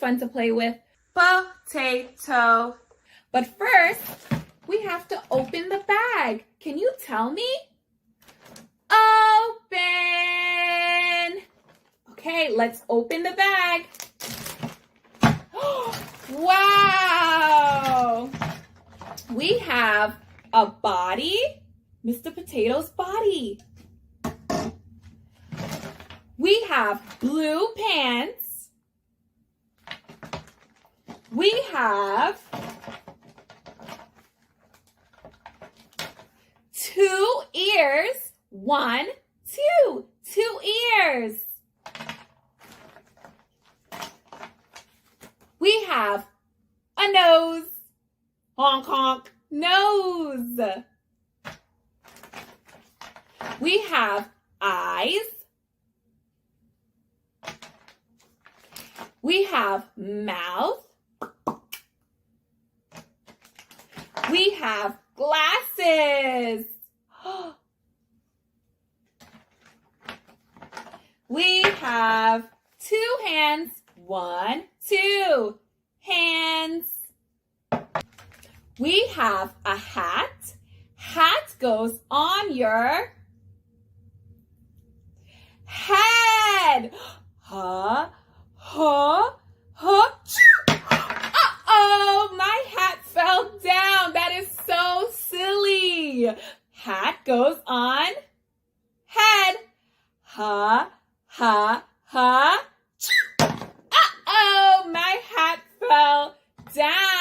fun to play with. Potato. But first, we have to open the bag. Can you tell me? Open. Okay, let's open the bag. Wow. We have a body, Mr. Potato's body. We have blue pants. We have 2 ears. 1, 2. 2 ears. We have a nose. Honk, honk. Nose. We have eyes. We have mouth. We have glasses. We have 2 hands. 1, 2. Hands. We have a hat. Hat goes on your head. Huh? Huh? Huh? Uh-oh, my hat fell down. That is so silly. Hat goes on head. Ha, ha, ha. Uh-oh, my hat fell down.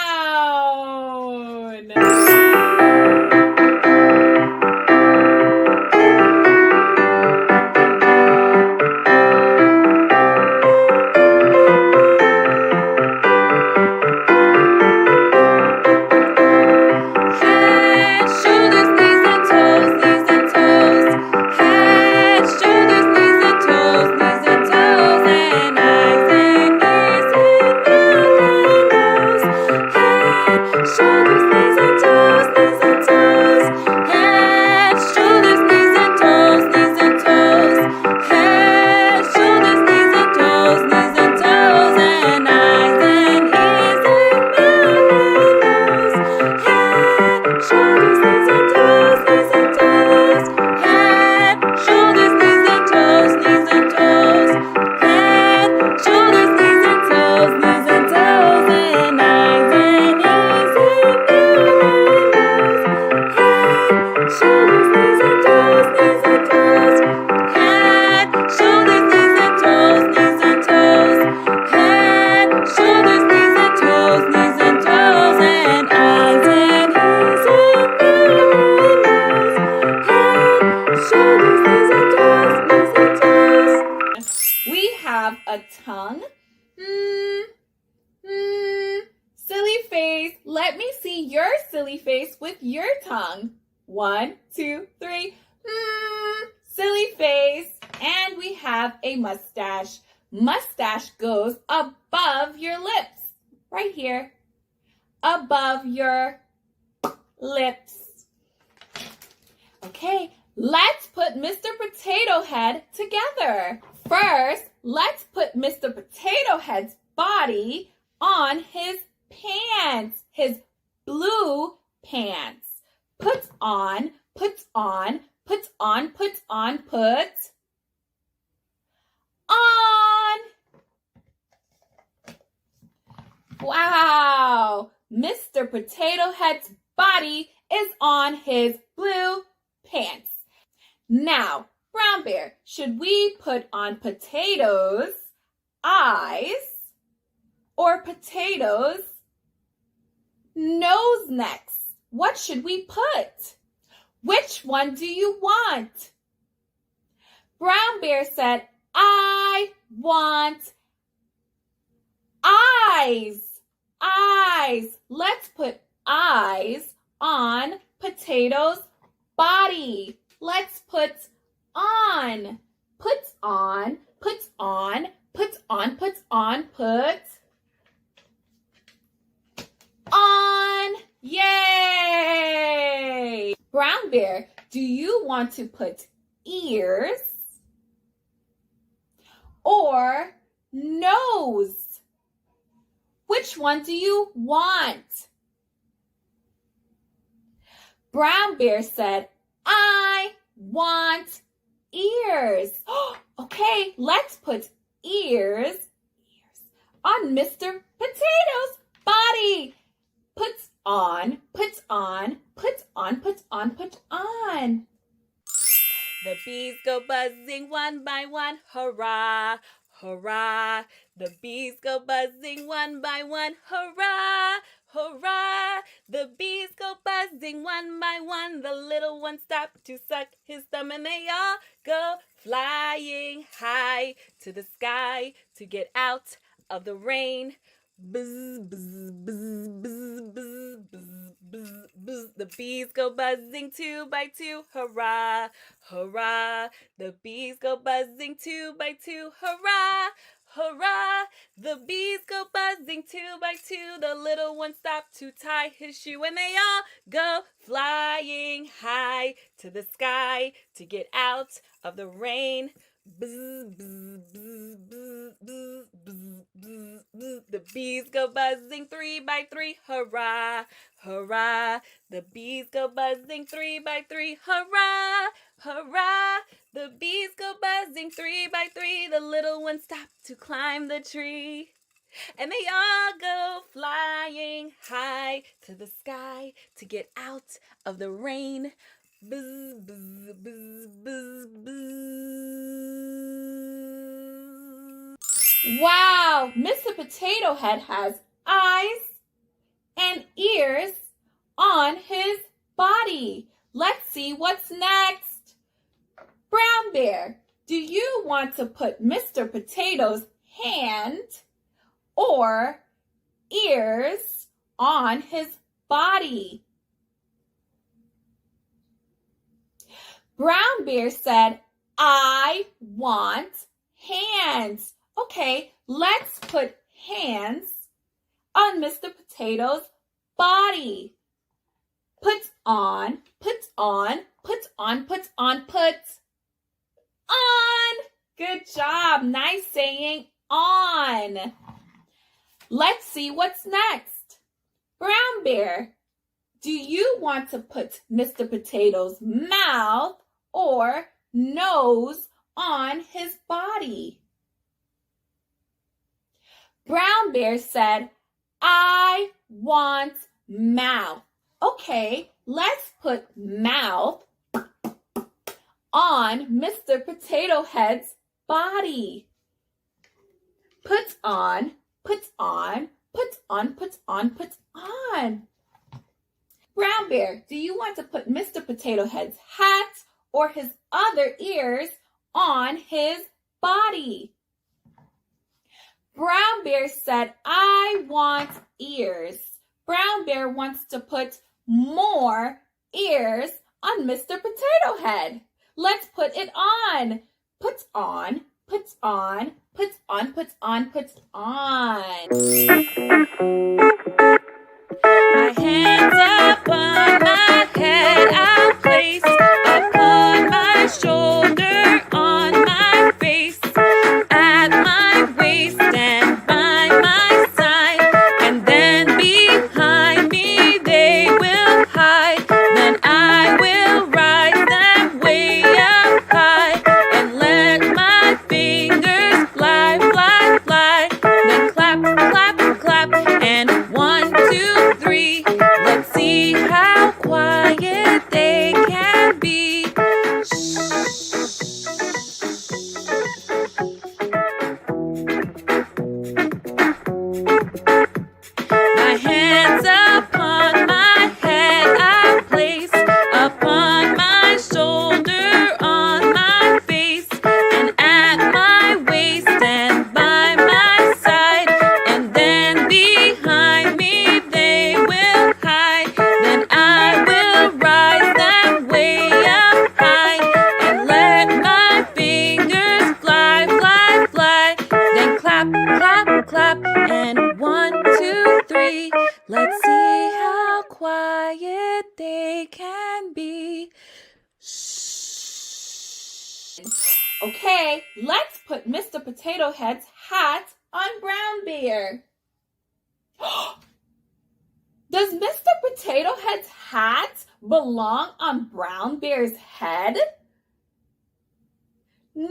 A tongue. Silly face. Let me see your silly face with your tongue. 1, 2, 3. Silly face. And we have a mustache. Mustache goes above your lips. Right here. Above your lips. Okay, let's put Mr. Potato Head together. First, let's put Mr. Potato Head's body on his pants, his blue pants. Puts on, puts on, puts on, puts on, puts on. Wow, Mr. Potato Head's body is on his blue pants. Now, Brown Bear, should we put on potatoes' eyes or potatoes' nose next? What should we put? Which one do you want? Brown Bear said, I want eyes. Eyes. Let's put eyes on potato's body. Let's put on. Puts on, puts on, puts on, puts on, puts on. Yay! Brown Bear, do you want to put ears or nose? Which one do you want? Brown Bear said, I want ears. Okay, let's put ears on Mr. Potato's body. Put on, put on, put on, put on, put on. The bees go buzzing one by one, hurrah, hurrah. The bees go buzzing one by one, hurrah, hurrah. The bees go buzzing one by one. The little one stopped to suck his thumb, and they all go flying high to the sky to get out of the rain. Buzz, buzz, buzz, buzz, buzz, buzz, buzz, buzz. The bees go buzzing two by two, hurrah, hurrah. The bees go buzzing two by two, hurrah, hurrah. The bees go buzzing two by two. The little one stopped to tie his shoe, and they all go flying high to the sky to get out of the rain. Buzz, buzz, buzz, buzz, buzz, buzz, buzz, buzz. The bees go buzzing three by three, hurrah, hurrah. The bees go buzzing three by three, hurrah, hurrah. The bees go buzzing three by three. The little one stopped to climb the tree, and they all go flying high to the sky to get out of the rain. Buzz, buzz, buzz, buzz, buzz. Wow, Mr. Potato Head has eyes and ears on his body. Let's see what's next. Brown Bear, do you want to put Mr. Potato's hand or ears on his body? Brown Bear said, I want hands. Okay, let's put hands on Mr. Potato's body. Put on, put on, put on, put on, put on. Good job. Nice saying on. Let's see what's next. Brown Bear, do you want to put Mr. Potato's mouth or nose on his body? Brown Bear said, I want mouth. Okay, let's put mouth on Mr. Potato Head's body. Put on, put on, put on, put on, put on. Brown Bear, do you want to put Mr. Potato Head's hat or his other ears on his body? Brown Bear said, I want ears. Brown Bear wants to put more ears on Mr. Potato Head. Let's put it on. Put on, put on, put on, put on, put on. My hands upon my head, I'll place upon my shoulder, on my face, at my waist and by my side, and then behind me they will hide. Then I will rise them way up high and let my fingers fly, fly, fly. Then clap, clap, clap, and 1, 2, 3. Let's see how quiet they can be. My hands upon my head, I place upon my shoulder, on my face, and at my waist and by my side, and then behind me they will hide. Then I will rise them way up high and let my fingers fly, fly, fly. Then clap, clap, clap, and 1, 2, 3. Let's see how quiet they can be. Okay, let's put Mr. Potato Head's hat on Brown Bear. Does Mr. Potato Head's hat belong on Brown Bear's head? No,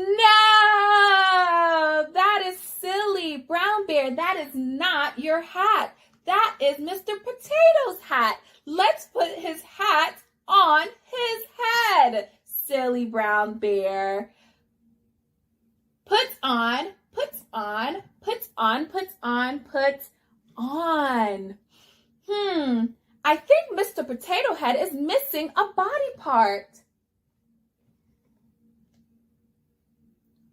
that is silly. Brown Bear, that is not your hat. That is Mr. Potato's hat. Let's put his hat on his head. Silly Brown Bear. Puts on, puts on, puts on, puts on, puts on. I think Mr. Potato Head is missing a body part.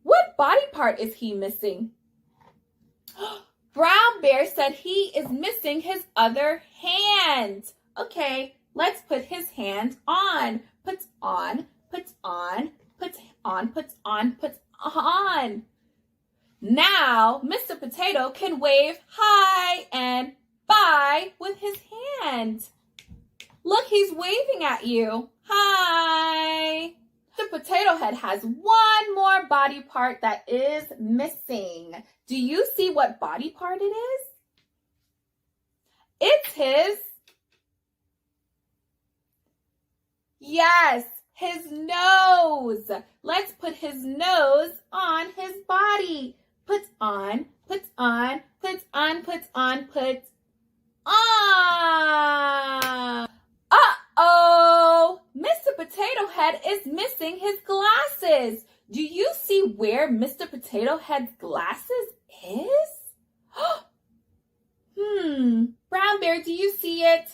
What body part is he missing? Brown Bear said he is missing his other hand. Okay, let's put his hand on. Puts on, puts on, puts on, puts on, puts on. Now, Mr. Potato can wave hi and bye with his hand. Look, he's waving at you. Hi. The Potato Head has one more body part that is missing. Do you see what body part it is? It's his nose. Let's put his nose on his body. Puts on, puts on, puts on, puts on, puts on. Uh-oh! Mr. Potato Head is missing his glasses. Do you see where Mr. Potato Head's glasses is? Brown Bear, do you see it?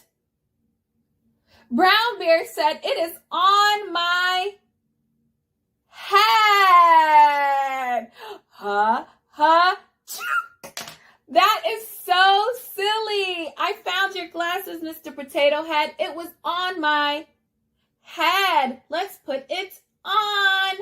Brown Bear said it is on my head. That is so silly. I found your glasses, Mr. Potato Head. It was on my head. Let's put it on.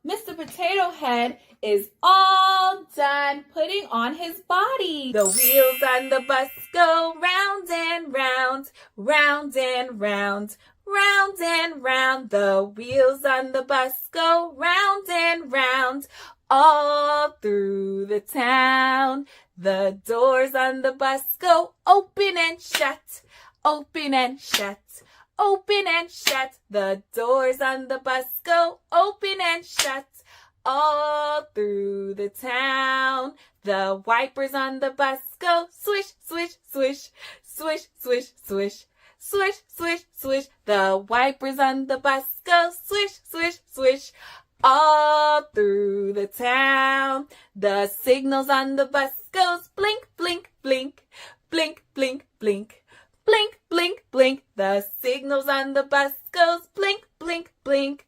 Mr. Potato Head is all done putting on his body. The wheels on the bus go round and round, round and round, round and round. The wheels on the bus go round and round, all through the town. The doors on the bus go open and shut, open and shut, open and shut. The doors on the bus go open and shut, all through the town. The wipers on the bus go swish, swish, swish, swish, swish, swish, swish, swish, swish. The wipers on the bus go swish, swish, swish, all through the town. The signals on the bus goes blink, blink, blink, blink, blink, blink, blink, blink, blink. The signals on the bus goes blink, blink, blink,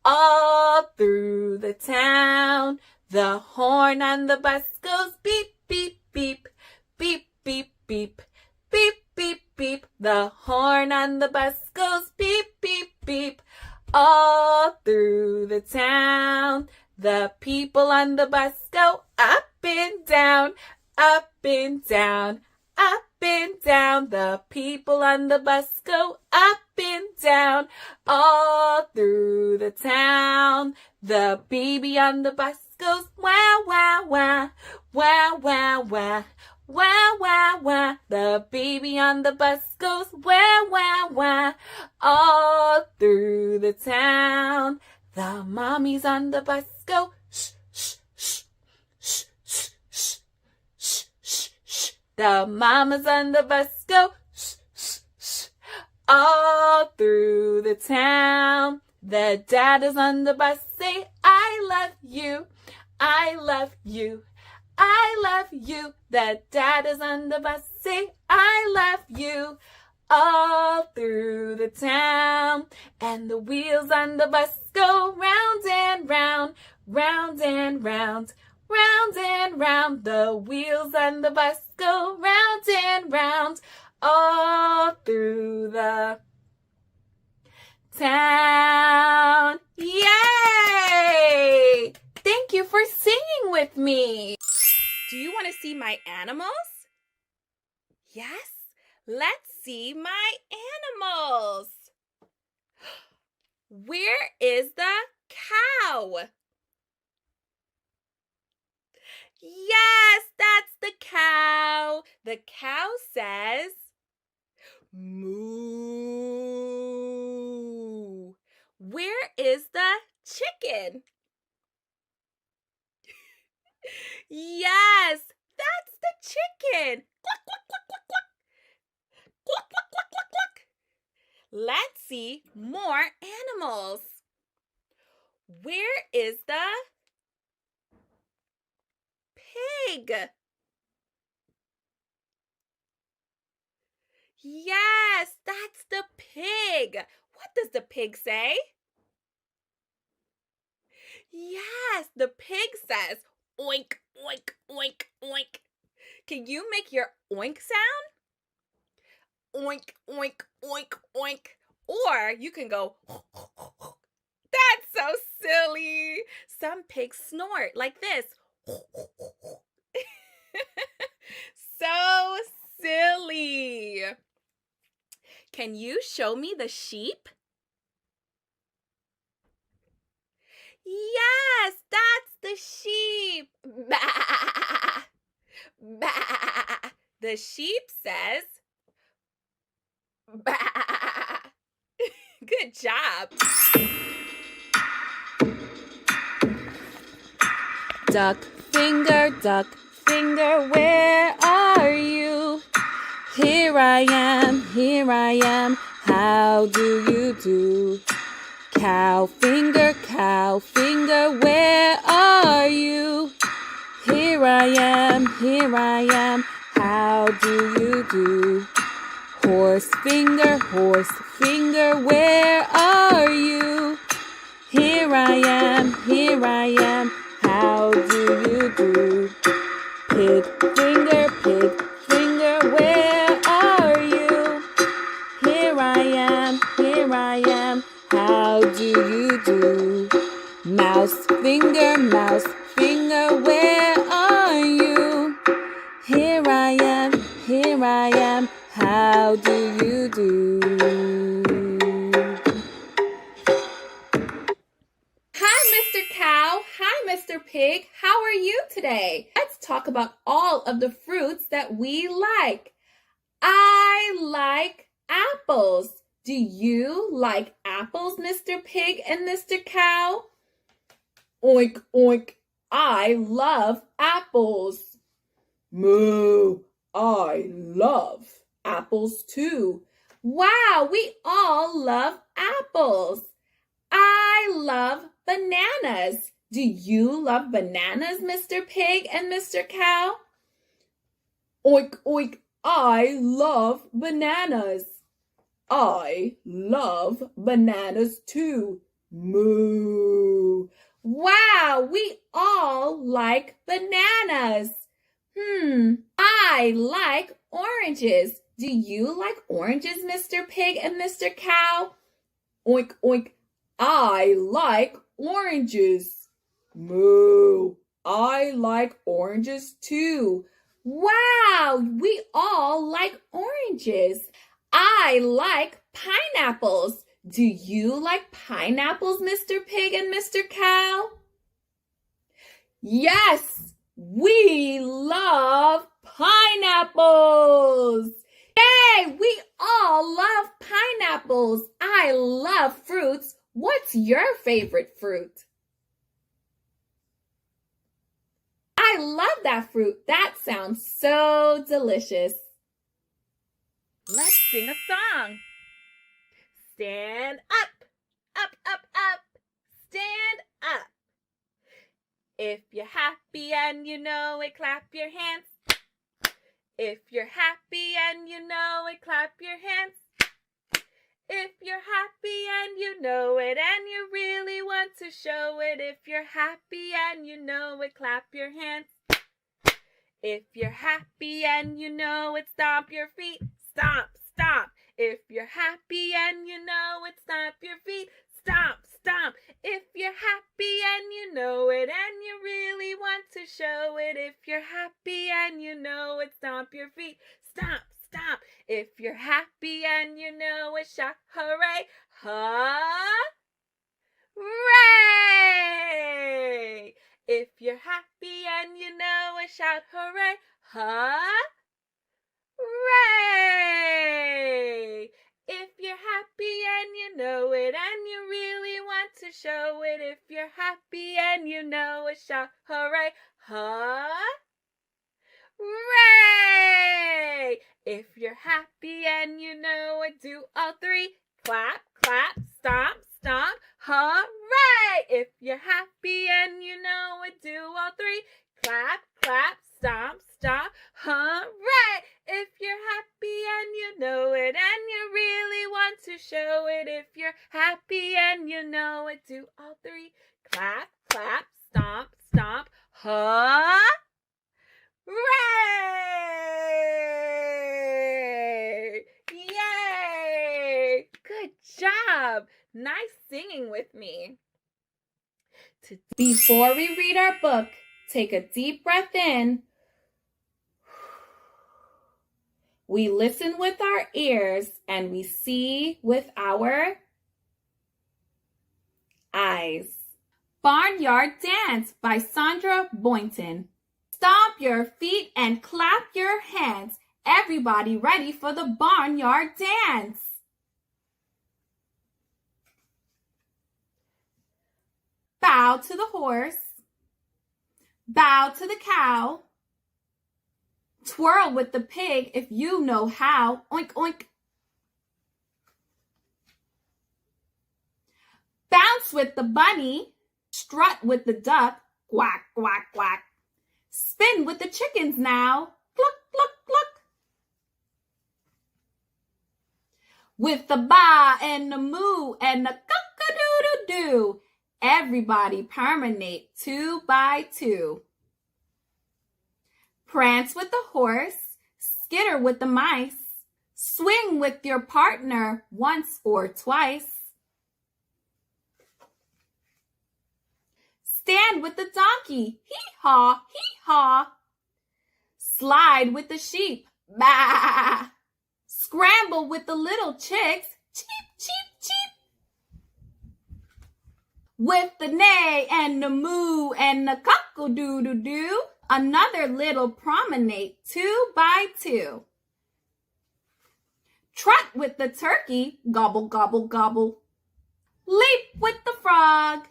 all through the town. The horn on the bus goes beep, beep, beep, beep, beep, beep, beep, beep, beep. The horn on the bus goes beep, beep, beep, all through the town. The people on the bus go up and down, up and down, up and down. The people on the bus go up and down, all through the town. The baby on the bus goes wah, wah, wah, wah, wah, wah, wah, wah, wah. The baby on the bus goes wah, wah, wah, all through the town. The mommies on the bus go shh, shh, shh, shh, shh, shh, shh, shh, shh. The mamas on the bus go shh, shh, shh, all through the town. The daddies on the bus say, I love you, I love you, I love you. The daddies on the bus say, I love you, all through the town. And the wheels on the bus go round and round, round and round, round and round. The wheels on the bus go round and round, all through the town. Yay! Thank you for singing with me. Do you want to see my animals? Yes, let's see my animals. Where is the cow? Yes, that's the cow. The cow says, moo. Where is the chicken? Yes, that's the chicken. Cluck, cluck, cluck, cluck, cluck. Cluck, cluck, cluck, cluck, cluck. Let's see more animals. Where is the pig? Yes, that's the pig. What does the pig say? Yes, the pig says, oink, oink, oink, oink. Can you make your oink sound? Oink, oink, oink, oink. Or you can go, that's so silly. Some pigs snort like this. So silly. Can you show me the sheep? Yes, that's the sheep. Bah, bah. The sheep says, bah. Good job. Duck finger, where are you? Here I am, how do you do? Cow finger, where are you? Here I am, how do you do? Horse finger, where are you? Here I am, how do you do? Pig finger, where are you? Here I am, how do you do? Mouse finger, where are you? Here I am, how do you do? Hi, Mr. Cow. Hi, Mr. Pig. How are you today? Let's talk about all of the fruits that we like. I like apples. Do you like apples, Mr. Pig and Mr. Cow? Oink, oink. I love apples. Moo. I love apples too. Wow, we all love apples. I love bananas. Do you love bananas, Mr. Pig and Mr. Cow? Oink, oink. I love bananas. I love bananas too. Moo. Wow, we all like bananas. I like oranges. Do you like oranges, Mr. Pig and Mr. Cow? Oink, oink. I like oranges. Moo. I like oranges too. Wow, we all like oranges. I like pineapples. Do you like pineapples, Mr. Pig and Mr. Cow? Yes, we love pineapples. Yay, we all love pineapples. I love fruits. What's your favorite fruit? I love that fruit. That sounds so delicious. Let's sing a song. Stand up, up, up, up. Stand up. If you're happy and you know it, clap your hands. If you're happy and you know it, clap your hands. If you're happy and you know it and you really want to show it, if you're happy and you know it, clap your hands. If you're happy and you know it, stomp your feet. Stomp, stomp. If you're happy and you know it, stomp your feet. Stomp, stomp. If you're happy and you know it and you really want to show it, if you're happy and you know it, stomp your feet. Stomp, stomp. If you're happy and you know it, shout hooray, hooray! If you're happy and you know it, shout hooray, hooray! If you're happy and you know it and you really want to show it, if you're happy and you know it, shout hooray, hooray! If you're happy and you know it, do all three. Clap, clap, stomp, stomp, hooray! If you're happy and you know it, do all three. Clap, clap, stomp, stomp, hooray! If you're happy and you know it and you really want to show it, if you're happy and you know it, do all three. Clap, clap, stomp, stomp, hooray! Yay! Good job! Nice singing with me. Before we read our book, take a deep breath in. We listen with our ears and we see with our eyes. Barnyard Dance by Sandra Boynton. Stomp your feet and clap your hands. Everybody ready for the Barnyard Dance. Bow to the horse. Bow to the cow. Twirl with the pig if you know how. Oink, oink. Bounce with the bunny. Strut with the duck. Quack, quack, quack. Spin with the chickens now. Cluck, cluck, cluck. With the ba and the moo and the cock-a-doodle-doo. Everybody permanate 2 by 2. Prance with the horse, skitter with the mice, swing with your partner once or twice. Stand with the donkey, hee-haw, hee-haw. Slide with the sheep, baa. Scramble with the little chicks, cheep, cheep, cheep. With the neigh and the moo and the cock-a-doodle-doo. Another little promenade 2 by 2. Trot with the turkey, gobble, gobble, gobble. Leap with the frog.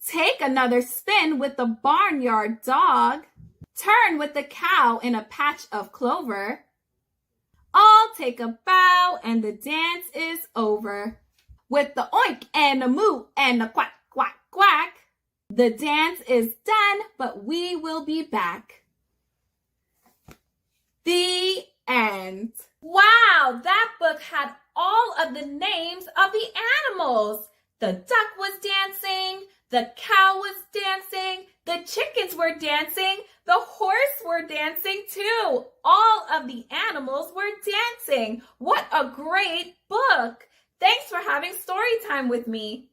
Take another spin with the barnyard dog. Turn with the cow in a patch of clover. All take a bow and the dance is over. With the oink and the moo and the quack, quack, quack. The dance is done, but we will be back. The end. Wow, that book had all of the names of the animals. The duck was dancing, the cow was dancing, the chickens were dancing, the horse were dancing too. All of the animals were dancing. What a great book. Thanks for having story time with me.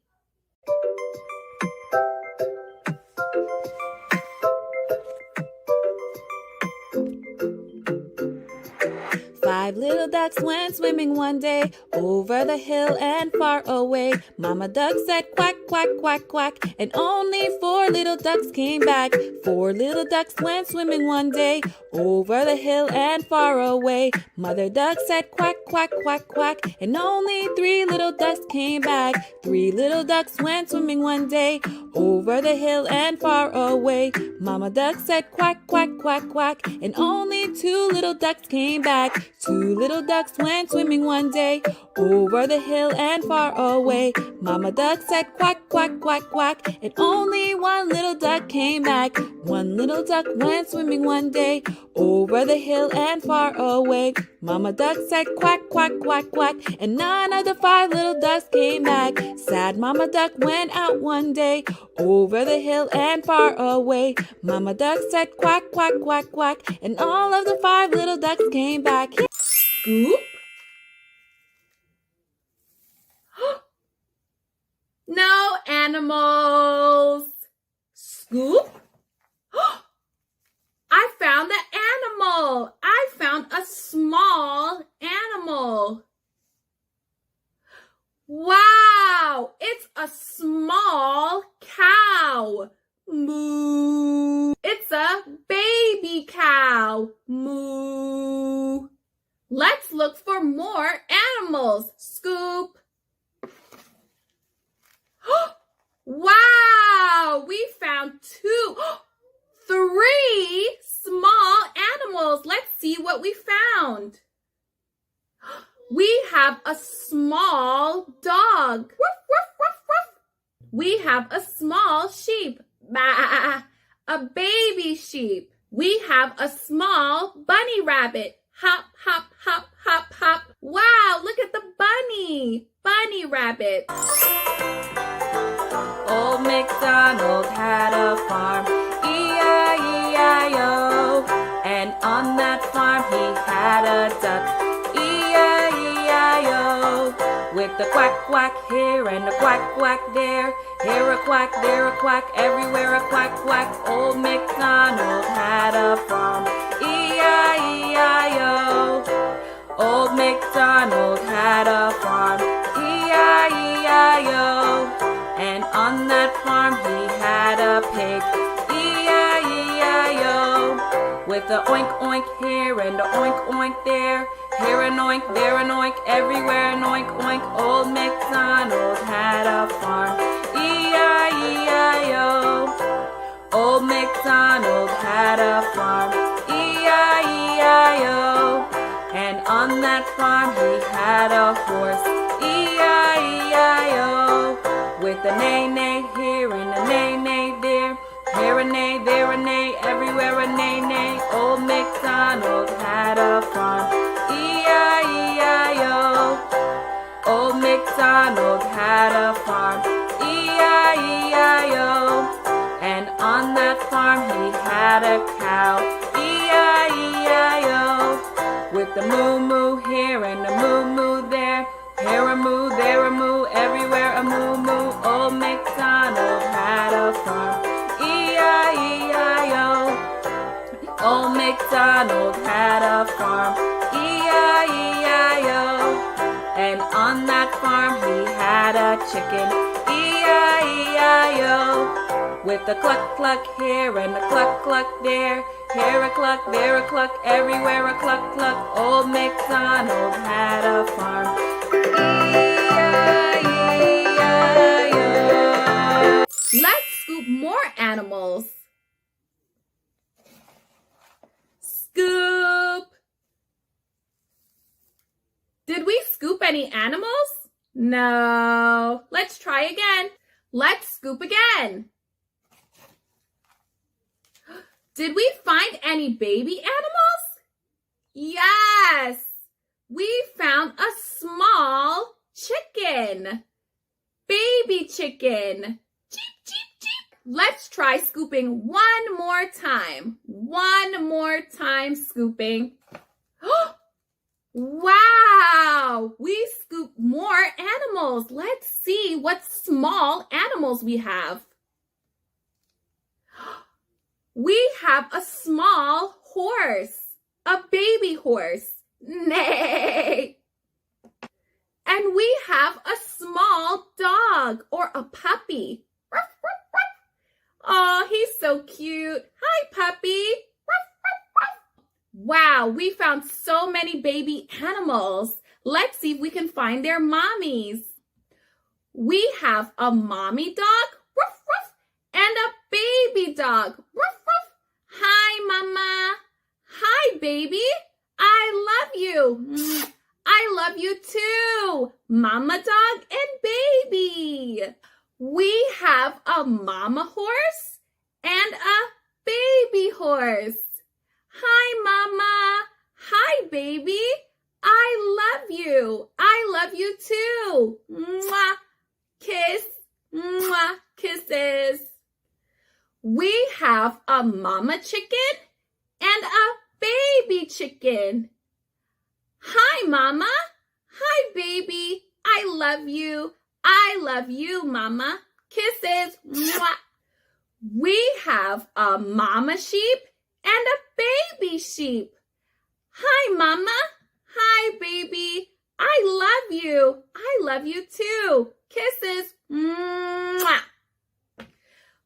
5 little ducks went swimming one day over the hill and far away. Mama duck said quack, quack, quack, quack, and only 4 little ducks came back. 4 little ducks went swimming one day over the hill and far away. Mother duck said quack, quack, quack, quack, and only 3 little ducks came back. 3 little ducks went swimming one day over the hill and far away. Mama duck said quack, quack, quack, quack, and only 2 little ducks came back. 2 little ducks went swimming one day over the hill and far away. Mama duck said quack, quack, quack, quack, and only 1 little duck came back. 1 little duck went swimming one day over the hill and far away. Mama duck said quack, quack, quack, quack, and none of the 5 little ducks came back. Sad Mama duck went out one day over the hill and far away. Mama duck said quack, quack, quack, quack, and all of the 5 little ducks came back. Scoop. No animals. Scoop. I found the animal. I found a small animal. Wow, it's a small cow. Moo. It's a baby cow. Moo. Let's look for more animals. Scoop. Wow, we found 3 small animals. Let's see what we found. We have a small dog. Woof, woof, woof, woof. We have a small sheep. Bah. A baby sheep. We have a small bunny rabbit. Hop, hop, hop, hop, hop. Wow, look at the bunny. Bunny rabbit. Old MacDonald had a farm, E-I-E-I-O. And on that farm he had a duck, E-I-E-I-O. With a quack, quack here and a quack, quack there. Here a quack, there a quack, everywhere a quack, quack. Old MacDonald had a farm, E-I-E-I-O. Old MacDonald had a farm, E-I-E-I-O. And on that farm he had a pig, E-I-E-I-O. With a oink oink here and a oink oink there. Here an oink, there an oink, everywhere an oink oink. Old MacDonald had a farm, E-I-E-I-O. Old MacDonald had a farm, E-I-E-I-O. And on that farm he had a horse, E-I-E-I-O. With a neigh-neigh here and a neigh-neigh there. Here a neigh, there a neigh, everywhere a neigh-neigh. Old MacDonald had a farm, E-I-E-I-O. Old MacDonald had a farm, E-I-E-I-O. And on that farm he had a cow, E-I-E-I-O. With a moo-moo here and a moo-moo there. Here a moo, there a moo, everywhere a moo-moo. Old MacDonald had a farm, E-I-E-I-O. Old MacDonald had a farm, E-I-E-I-O. And on that farm he had a chicken, E-I-E-I-O. With a cluck cluck here and a cluck cluck there. Here a cluck, there a cluck, everywhere a cluck cluck. Old MacDonald had a farm, E-I-E-I-O. Let's scoop more animals. Scoop. Did we scoop any animals? No. Let's try again. Let's scoop again. Did we find any baby animals? Yes. We found a small chicken. Baby chicken. Cheep, cheep, cheep. Let's try scooping one more time. One more time scooping. Wow! We scooped more animals. Let's see what small animals we have. We have a small horse. A baby horse. Neigh. And we have a small dog or a puppy. Ruff, ruff, ruff. Oh, he's so cute. Hi, puppy. Ruff, ruff, ruff. Wow, we found so many baby animals. Let's see if we can find their mommies. We have a mommy dog, ruff, ruff, and a baby dog, ruff, ruff. Hi, mama. Hi, baby. I love you. I love you too, mama dog and baby. We have a mama horse and a baby horse. Hi, mama. Hi, baby. I love you. I love you too. Mwah. Kiss. Mwah. Kisses. We have a mama chicken and a baby chicken. Hi, mama. Hi, baby. I love you. I love you, mama. Kisses. Mwah. We have a mama sheep and a baby sheep. Hi, mama. Hi, baby. I love you. I love you too. Kisses. Mwah.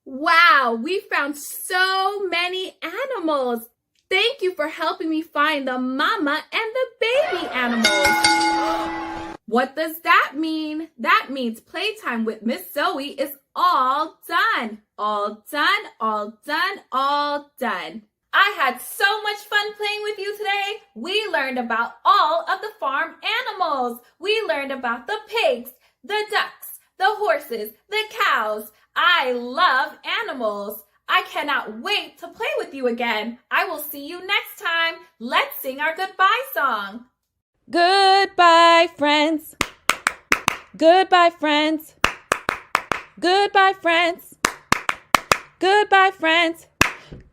Wow, we found so many animals. Thank you for helping me find the mama and the baby animals. What does that mean? That means playtime with Miss Zoe is all done. All done, all done, all done. I had so much fun playing with you today. We learned about all of the farm animals. We learned about the pigs, the ducks, the horses, the cows. I love animals. I cannot wait to play with you again. I will see you next time. Let's sing our goodbye song. Goodbye, friends. Goodbye, friends. Goodbye, friends. Goodbye, friends.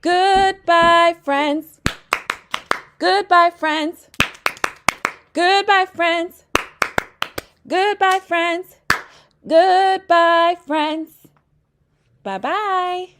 Goodbye, friends. Goodbye, friends. Goodbye, friends. Goodbye, friends. Goodbye, friends. Bye-bye.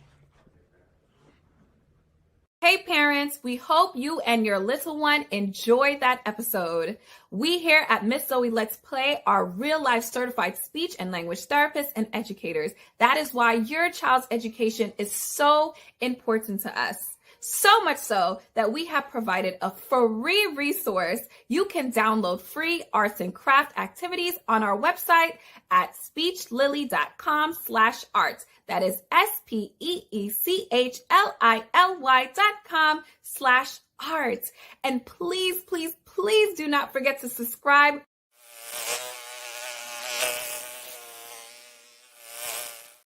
Hey parents, we hope you and your little one enjoyed that episode. We here at Miss Zoe Let's Play are real life certified speech and language therapists and educators. That is why your child's education is so important to us. So much so that we have provided a free resource. You can download free arts and craft activities on our website at speechlily.com/arts. That is SPEECHLILY.com/arts. And please, please, please do not forget to subscribe